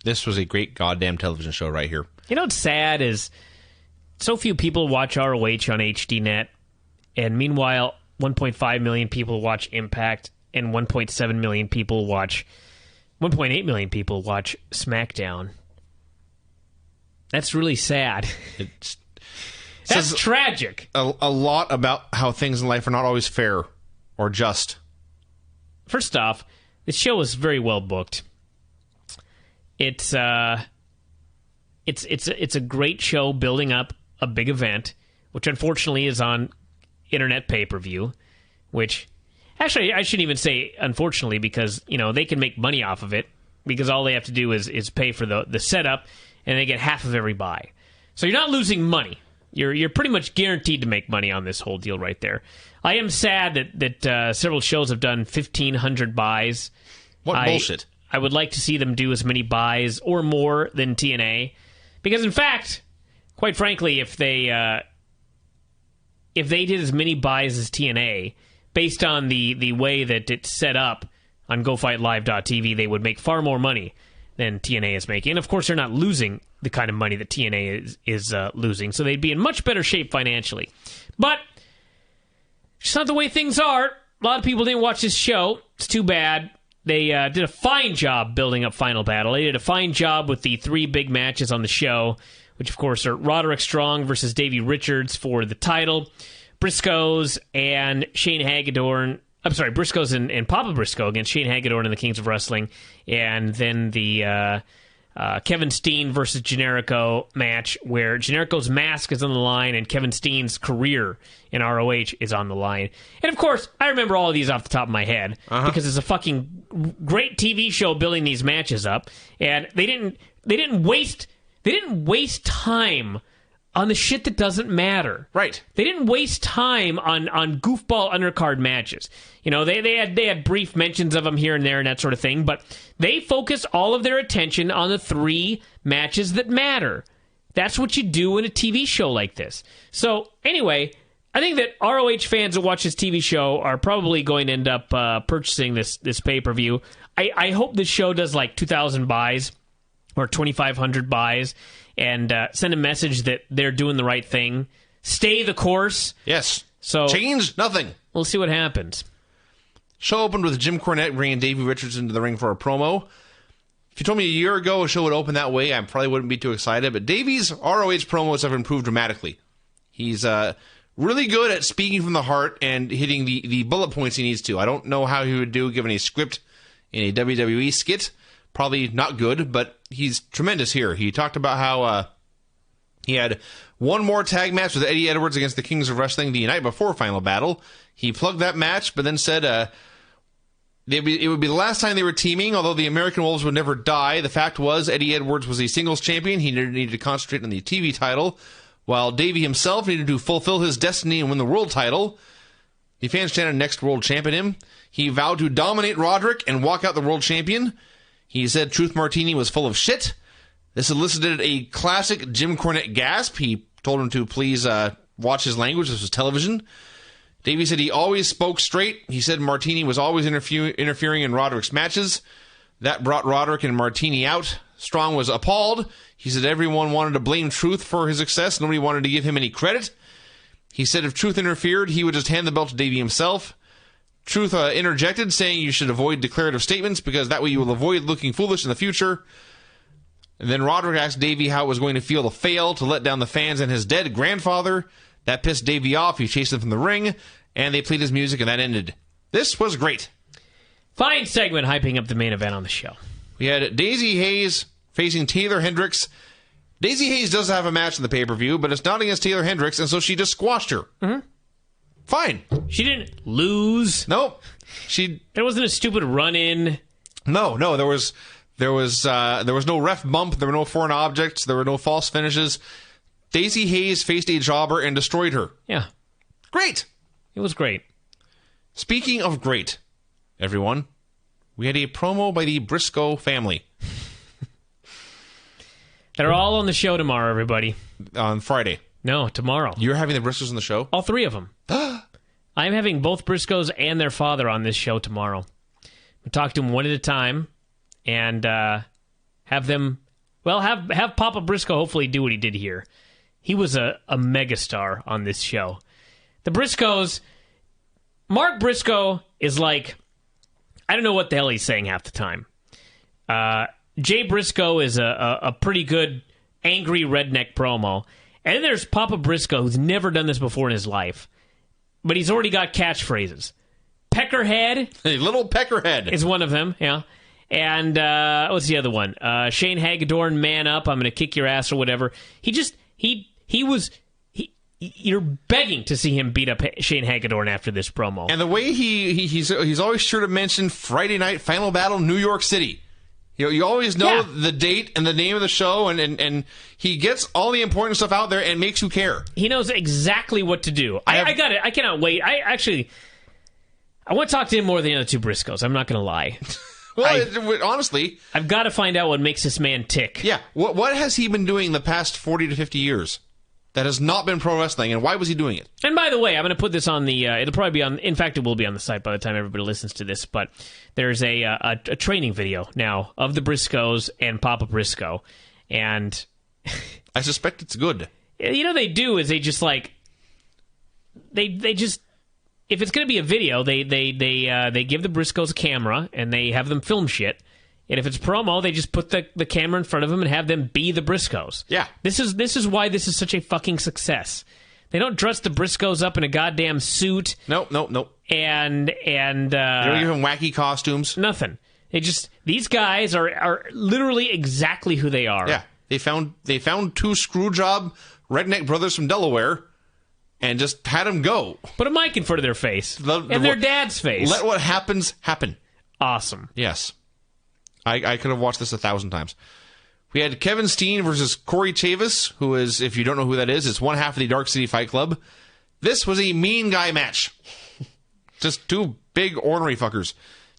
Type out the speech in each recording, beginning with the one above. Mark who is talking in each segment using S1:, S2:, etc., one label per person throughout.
S1: This was a great goddamn television show right here.
S2: You know what's sad is so few people watch ROH on HDNet, and meanwhile, 1.5 million people watch Impact, and 1.8 million people watch SmackDown. That's really sad. That's tragic.
S1: A lot about how things in life are not always fair or just.
S2: First off, the show is very well booked. It's a great show building up a big event, which unfortunately is on internet pay-per-view, which actually I shouldn't even say unfortunately, because they can make money off of it, because all they have to do is pay for the setup, and they get half of every buy. So you're not losing money. You're pretty much guaranteed to make money on this whole deal right there. I am sad that several shows have done 1,500 buys.
S1: What bullshit.
S2: I would like to see them do as many buys or more than TNA, because in fact, quite frankly, if they did as many buys as TNA, based on the way that it's set up on GoFightLive.tv, they would make far more money than TNA is making. And of course, they're not losing the kind of money that TNA is losing, so they'd be in much better shape financially. But it's not the way things are. A lot of people didn't watch this show. It's too bad. They did a fine job building up Final Battle. They did a fine job with the 3 big matches on the show, which of course are Roderick Strong versus Davey Richards for the title, Briscoes and Shane Hagedorn. I'm sorry, Briscoes and Papa Briscoe against Shane Hagedorn and the Kings of Wrestling, and then the Kevin Steen versus Generico match, where Generico's mask is on the line and Kevin Steen's career in ROH is on the line. And of course, I remember all of these off the top of my head, because it's a fucking great TV show building these matches up, and they didn't waste time on the shit that doesn't matter.
S1: Right.
S2: They didn't waste time on goofball undercard matches. They had brief mentions of them here and there and that sort of thing, but they focused all of their attention on the 3 matches that matter. That's what you do in a TV show like this. So, anyway, I think that ROH fans that watch this TV show are probably going to end up purchasing this pay-per-view. I hope this show does like 2,000 buys or 2,500 buys, and send a message that they're doing the right thing. Stay the course.
S1: Yes.
S2: So
S1: change nothing.
S2: We'll see what happens.
S1: Show opened with Jim Cornette bringing Davey Richards into the ring for a promo. If you told me a year ago a show would open that way, I probably wouldn't be too excited, but Davey's ROH promos have improved dramatically. He's really good at speaking from the heart and hitting the bullet points he needs to. I don't know how he would do given a script in a WWE skit. Probably not good, but he's tremendous here. He talked about how he had one more tag match with Eddie Edwards against the Kings of Wrestling the night before Final Battle. He plugged that match, but then said it would be the last time they were teaming, although the American Wolves would never die. The fact was Eddie Edwards was a singles champion. He needed to concentrate on the TV title, while Davey himself needed to fulfill his destiny and win the world title. The fans chanted next world champion him. He vowed to dominate Roderick and walk out the world champion. He said Truth Martini was full of shit. This elicited a classic Jim Cornette gasp. He told him to please watch his language. This was television. Davey said he always spoke straight. He said Martini was always interfering in Roderick's matches. That brought Roderick and Martini out. Strong was appalled. He said everyone wanted to blame Truth for his success. Nobody wanted to give him any credit. He said if Truth interfered, he would just hand the belt to Davey himself. Truth interjected, saying you should avoid declarative statements because that way you will avoid looking foolish in the future. And then Roderick asked Davey how it was going to feel to fail, to let down the fans and his dead grandfather. That pissed Davey off. He chased him from the ring, and they played his music, and that ended. This was great.
S2: Fine segment hyping up the main event on the show.
S1: We had Daisy Hayes facing Taylor Hendricks. Daisy Hayes does have a match in the pay-per-view, but it's not against Taylor Hendricks, and so she just squashed her.
S2: Mm-hmm.
S1: Fine.
S2: She didn't lose.
S1: Nope.
S2: There wasn't a stupid run-in.
S1: No. There was no ref bump. There were no foreign objects. There were no false finishes. Daisy Hayes faced a jobber and destroyed her.
S2: Yeah.
S1: Great.
S2: It was great.
S1: Speaking of great, everyone, we had a promo by the Briscoe family.
S2: They're all on the show tomorrow, everybody.
S1: On Friday.
S2: No, tomorrow.
S1: You're having the Briscoes on the show?
S2: All 3 of them. I'm having both Briscoes and their father on this show tomorrow. We talk to them one at a time, and Have Papa Briscoe hopefully do what he did here. He was a megastar on this show. The Briscoes, Mark Briscoe is like, I don't know what the hell he's saying half the time. Jay Briscoe is a pretty good angry redneck promo. And then there's Papa Briscoe, who's never done this before in his life. But he's already got catchphrases. Peckerhead.
S1: A little peckerhead.
S2: Is one of them, yeah. And what's the other one? Shane Hagedorn, man up, I'm going to kick your ass or whatever. You're begging to see him beat up Shane Hagedorn after this promo.
S1: And the way he's always sure to mention Friday Night Final Battle, New York City. You always know the date and the name of the show, and he gets all the important stuff out there and makes you care.
S2: He knows exactly what to do. I got it. I cannot wait. I want to talk to him more than the other two Briscoes. I'm not going to lie.
S1: Well, honestly,
S2: I've got to find out what makes this man tick.
S1: Yeah. What has he been doing the past 40 to 50 years that has not been pro wrestling, and why was he doing it?
S2: And by the way, I'm going to put this on the... it'll probably be on... In fact, it will be on the site by the time everybody listens to this, but there's a training video now of the Briscoes and Papa Briscoe, and...
S1: I suspect it's good.
S2: You know what they do is they just, like... They just... If it's going to be a video, they give the Briscoes a camera, and they have them film shit. And if it's promo, they just put the camera in front of them and have them be the Briscoes.
S1: Yeah.
S2: This is why this is such a fucking success. They don't dress the Briscoes up in a goddamn suit.
S1: Nope.
S2: And they
S1: don't give them wacky costumes.
S2: Nothing. These guys are literally exactly who they are.
S1: Yeah. They found two screw job redneck brothers from Delaware and just had them go.
S2: Put a mic in front of their face. And their dad's face.
S1: Let what happens happen.
S2: Awesome.
S1: Yes. I could have watched this 1,000 times. We had Kevin Steen versus Corey Chavis, who is, if you don't know who that is, it's one half of the Dark City Fight Club. This was a mean guy match. Just two big ornery fuckers.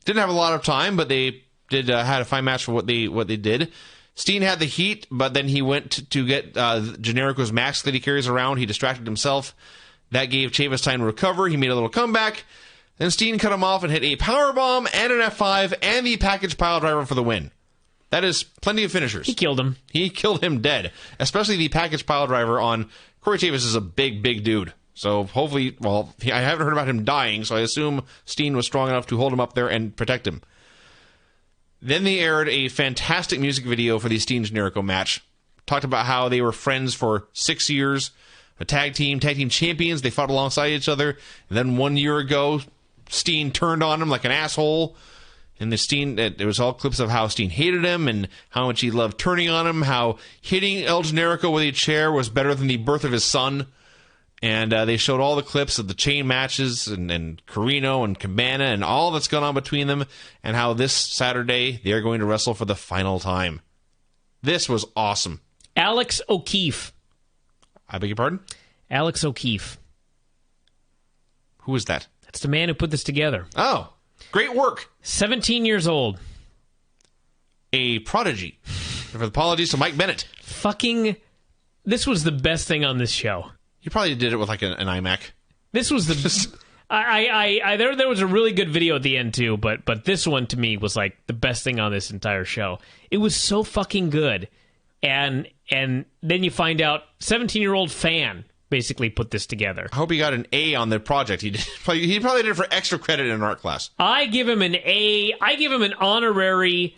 S1: Didn't have a lot of time, but they did had a fine match for what they did. Steen had the heat, but then he went to get Generico's mask that he carries around. He distracted himself. That gave Chavis time to recover. He made a little comeback. Then Steen cut him off and hit a powerbomb and an F5 and the package pile driver for the win. That is plenty of finishers.
S2: He killed him.
S1: He killed him dead. Especially the package pile driver on... Corey Chavis is a big dude. So hopefully... Well, I haven't heard about him dying, so I assume Steen was strong enough to hold him up there and protect him. Then they aired a fantastic music video for the Steen Generico match. Talked about how they were friends for 6 years. A tag team champions. They fought alongside each other. And then 1 year ago... Steen turned on him like an asshole, and it was all clips of how Steen hated him and how much he loved turning on him, how hitting El Generico with a chair was better than the birth of his son, and they showed all the clips of the chain matches and Carino and Cabana and all that's gone on between them, and how this Saturday they're going to wrestle for the final time. This was awesome.
S2: Alex O'Keefe.
S1: I beg your pardon?
S2: Alex O'Keefe.
S1: Who is that?
S2: It's the man who put this together.
S1: Oh, great work.
S2: 17 years old.
S1: A prodigy. Apologies to Mike Bennett.
S2: This was the best thing on this show.
S1: You probably did it with like an iMac.
S2: This was the... there was a really good video at the end too, but this one to me was like the best thing on this entire show. It was so fucking good. And then you find out 17-year-old fan basically put this together.
S1: I hope he got an A on the project. He probably did it for extra credit in art class.
S2: I give him an A. I give him an honorary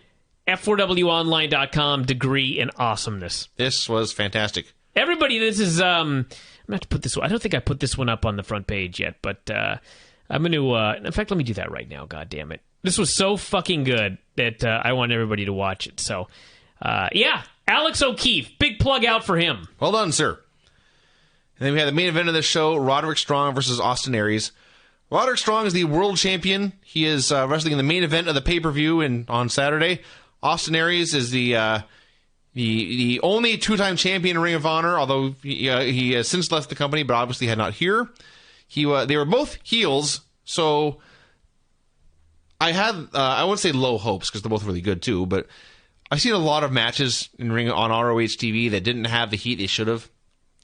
S2: F4WOnline.com degree in awesomeness.
S1: This was fantastic.
S2: Everybody, this is... I'm going to have to put this one... I don't think I put this one up on the front page yet, but I'm going to... in fact, let me do that right now, God damn it. This was so fucking good that I want everybody to watch it. So, yeah, Alex O'Keefe. Big plug out for him.
S1: Well done, sir. And then we had the main event of the show, Roderick Strong versus Austin Aries. Roderick Strong is the world champion. He is wrestling in the main event of the pay-per-view on Saturday. Austin Aries is the only two-time champion in Ring of Honor, although he has since left the company, but obviously had not here. They were both heels, so I had, I wouldn't say low hopes, because they're both really good too, but I've seen a lot of matches in Ring on ROH TV that didn't have the heat they should have.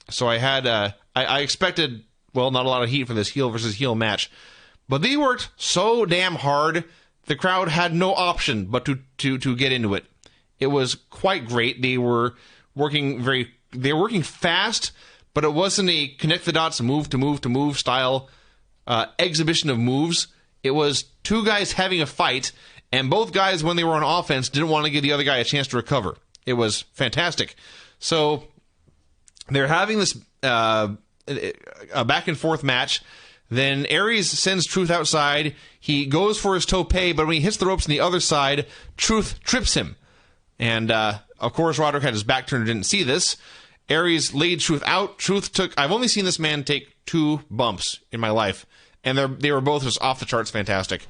S1: So I had, I expected, well, not a lot of heat for this heel versus heel match. But they worked so damn hard, the crowd had no option but to get into it. It was quite great. They were working fast, but it wasn't a connect the dots, move to move to move style exhibition of moves. It was two guys having a fight, and both guys, when they were on offense, didn't want to give the other guy a chance to recover. It was fantastic. So they're having this a back and forth match. Then Aries sends Truth outside. He goes for his tope, but when he hits the ropes on the other side, Truth trips him. And, of course, Roderick had his back turned and didn't see this. Aries laid Truth out. I've only seen this man take 2 bumps in my life, and they were both just off the charts fantastic.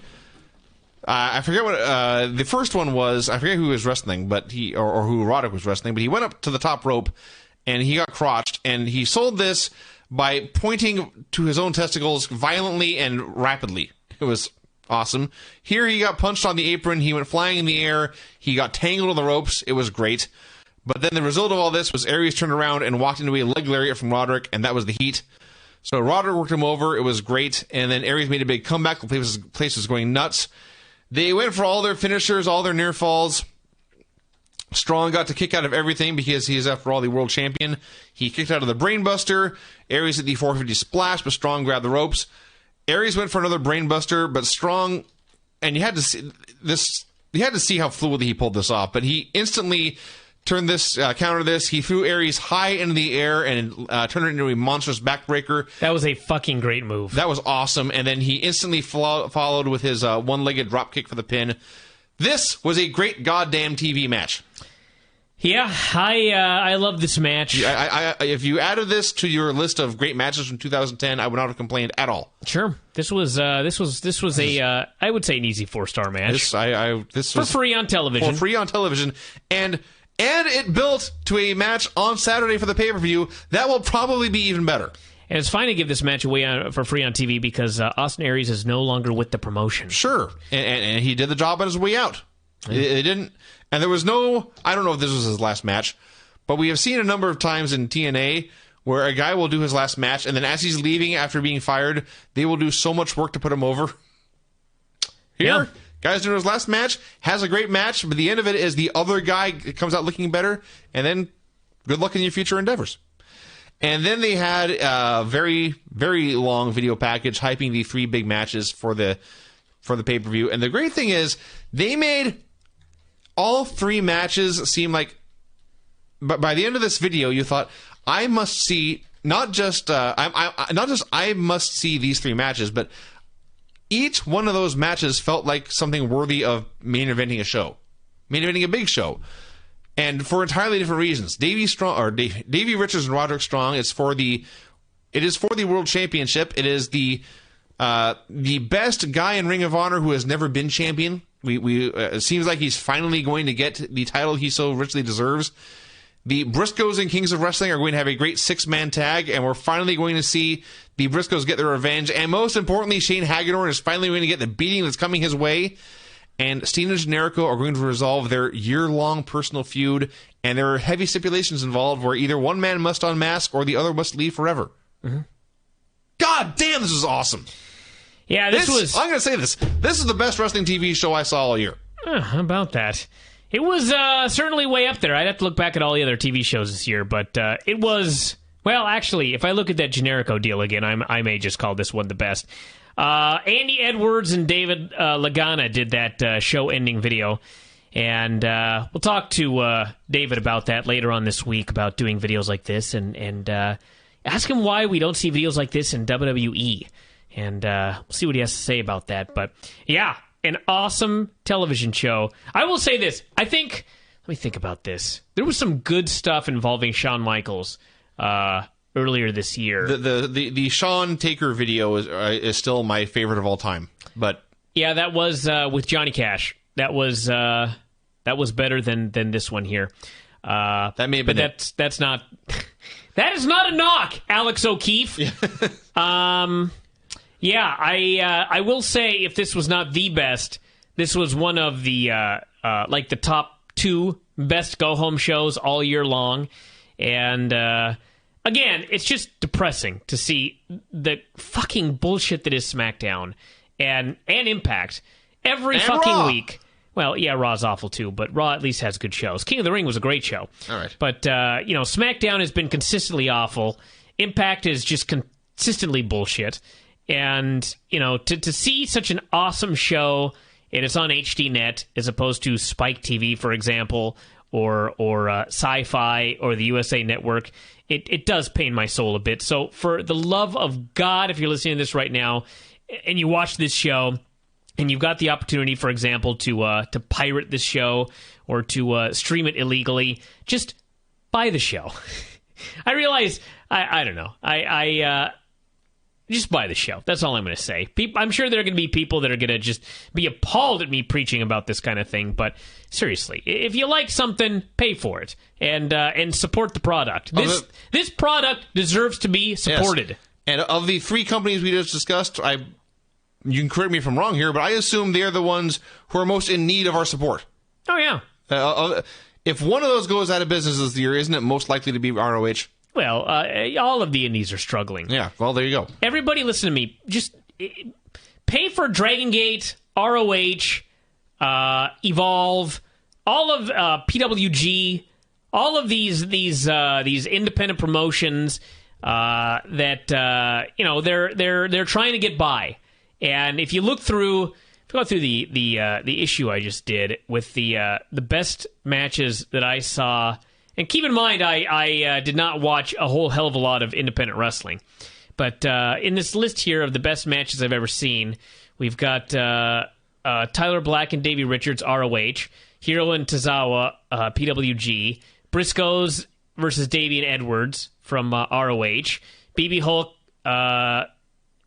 S1: I forget what the first one was. I forget who was wrestling, but or who Roderick was wrestling, but he went up to the top rope, and he got crotched, and he sold this by pointing to his own testicles violently and rapidly. It was awesome. Here he got punched on the apron. He went flying in the air. He got tangled on the ropes. It was great. But then the result of all this was Aries turned around and walked into a leg lariat from Roderick, and that was the heat. So Roderick worked him over. It was great. And then Aries made a big comeback. The place was going nuts. They went for all their finishers, all their near falls. Strong got to kick out of everything because he is, after all, the world champion. He kicked out of the Brainbuster. Aries hit the 450 splash, but Strong grabbed the ropes. Aries went for another Brainbuster, but Strong, and you had to see this. You had to see how fluidly he pulled this off. But he instantly turned this, countered this. He threw Aries high into the air and turned it into a monstrous backbreaker.
S2: That was a fucking great move.
S1: That was awesome. And then he instantly followed with his one-legged drop kick for the pin. This was a great goddamn TV match.
S2: Yeah, I love this match.
S1: If you added this to your list of great matches from 2010, I would not have complained at all.
S2: Sure, this was a I would say an easy 4-star match.
S1: This
S2: for
S1: was
S2: free on television.
S1: For free on television, and it built to a match on Saturday for the pay-per-view that will probably be even better.
S2: And it's fine to give this match away for free on TV because Austin Aries is no longer with the promotion.
S1: Sure, and he did the job on his way out. It didn't. And there was no, I don't know if this was his last match, but we have seen a number of times in TNA where a guy will do his last match, and then as he's leaving after being fired, they will do so much work to put him over. Here, guy's doing his last match, has a great match, but the end of it is the other guy comes out looking better, and then good luck in your future endeavors. And then they had a very, very long video package hyping the 3 big matches for the pay-per-view. And the great thing is, they made all 3 matches seem like, but by the end of this video, you thought, I must see not just I must see these 3 matches, but each one of those matches felt like something worthy of main eventing a big show, and for entirely different reasons. Davey Richards and Roderick Strong. It is for the World Championship. It is the best guy in Ring of Honor who has never been champion. It seems like he's finally going to get the title he so richly deserves. The Briscoes and Kings of Wrestling are going to have a great 6-man tag, and we're finally going to see the Briscoes get their revenge. And most importantly, Shane Hagedorn is finally going to get the beating that's coming his way. And Steen and Generico are going to resolve their year-long personal feud, and there are heavy stipulations involved where either one man must unmask or the other must leave forever. Mm-hmm. God damn, this is awesome.
S2: Yeah, I'm going
S1: to say this. This is the best wrestling TV show I saw all year.
S2: How about that? It was certainly way up there. I'd have to look back at all the other TV shows this year, but it was... Well, actually, if I look at that Generico deal again, I may just call this one the best. Andy Edwards and David Lagana did that show-ending video, and we'll talk to David about that later on this week, about doing videos like this, and ask him why we don't see videos like this in WWE. And we'll see what he has to say about that. But yeah, an awesome television show. I will say this. Let me think about this. There was some good stuff involving Shawn Michaels earlier this year.
S1: The Shawn Taker video is still my favorite of all time. But
S2: yeah, that was with Johnny Cash. That was better than this one here.
S1: That may have been.
S2: But that's not. That is not a knock, Alex O'Keefe. Yeah, I will say, if this was not the best, this was one of the the top 2 best go-home shows all year long. And again, it's just depressing to see the fucking bullshit that is SmackDown and Impact every fucking week. Well, yeah, Raw's awful too, but Raw at least has good shows. King of the Ring was a great show.
S1: All right.
S2: But, SmackDown has been consistently awful. Impact is just consistently bullshit. And, to see such an awesome show, and it's on HDNet as opposed to Spike TV, for example, or Sci-Fi or the USA Network, it does pain my soul a bit. So for the love of God, if you're listening to this right now and you watch this show and you've got the opportunity, for example, to pirate this show or to stream it illegally, just buy the show. I realize, I don't know, just buy the show. That's all I'm going to say. I'm sure there are going to be people that are going to just be appalled at me preaching about this kind of thing. But seriously, if you like something, pay for it and support the product. This product deserves to be supported.
S1: Yes. And of the three companies we just discussed, you can correct me if I'm wrong here, but I assume they're the ones who are most in need of our support.
S2: Oh yeah.
S1: If one of those goes out of business this year, isn't it most likely to be ROH?
S2: Well, all of the indies are struggling.
S1: Yeah, well, there you go.
S2: Everybody listen to me. Just pay for Dragon Gate, ROH, Evolve, all of PWG, all of these independent promotions that they're trying to get by. And if you go through the issue I just did with the best matches that I saw. And keep in mind, I did not watch a whole hell of a lot of independent wrestling. But in this list here of the best matches I've ever seen, we've got Tyler Black and Davey Richards, ROH, Hiro and Tozawa, PWG, Briscoes versus Davey and Edwards from ROH, BB Hulk,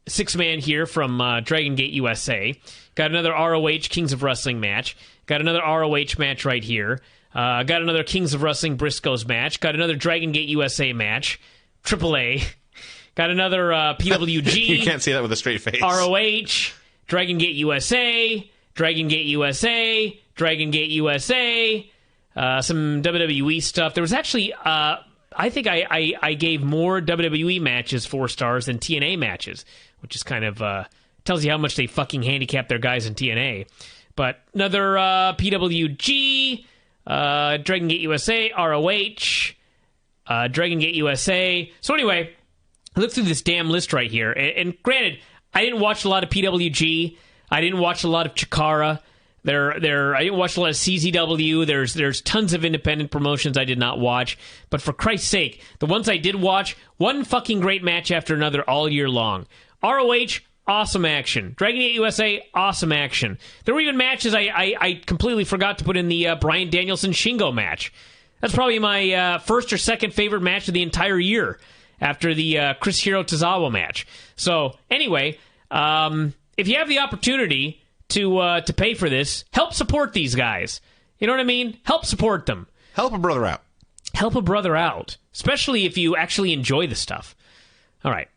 S2: six-man here from Dragon Gate USA. Got another ROH Kings of Wrestling match. Got another ROH match right here. Got another Kings of Wrestling Briscoes match. Got another Dragon Gate USA match. AAA. Got another PWG.
S1: You can't say that with a straight face.
S2: ROH. Dragon Gate USA. Dragon Gate USA. Dragon Gate USA. Some WWE stuff. There was actually, I think I gave more WWE matches 4 stars than TNA matches, which is kind of tells you how much they fucking handicap their guys in TNA. But another PWG. Dragon Gate USA, ROH, Dragon Gate USA. So anyway, I looked through this damn list right here. And granted, I didn't watch a lot of PWG. I didn't watch a lot of Chikara. I didn't watch a lot of CZW. There's tons of independent promotions I did not watch. But for Christ's sake, the ones I did watch, one fucking great match after another all year long. ROH, awesome action. Dragon Gate USA, awesome action. There were even matches I completely forgot to put in the Bryan Danielson Shingo match. That's probably my first or second favorite match of the entire year after the Chris Hero Tozawa match. So anyway, if you have the opportunity to pay for this, help support these guys. You know what I mean? Help support them.
S1: Help a brother out.
S2: Help a brother out, especially if you actually enjoy the stuff. All right.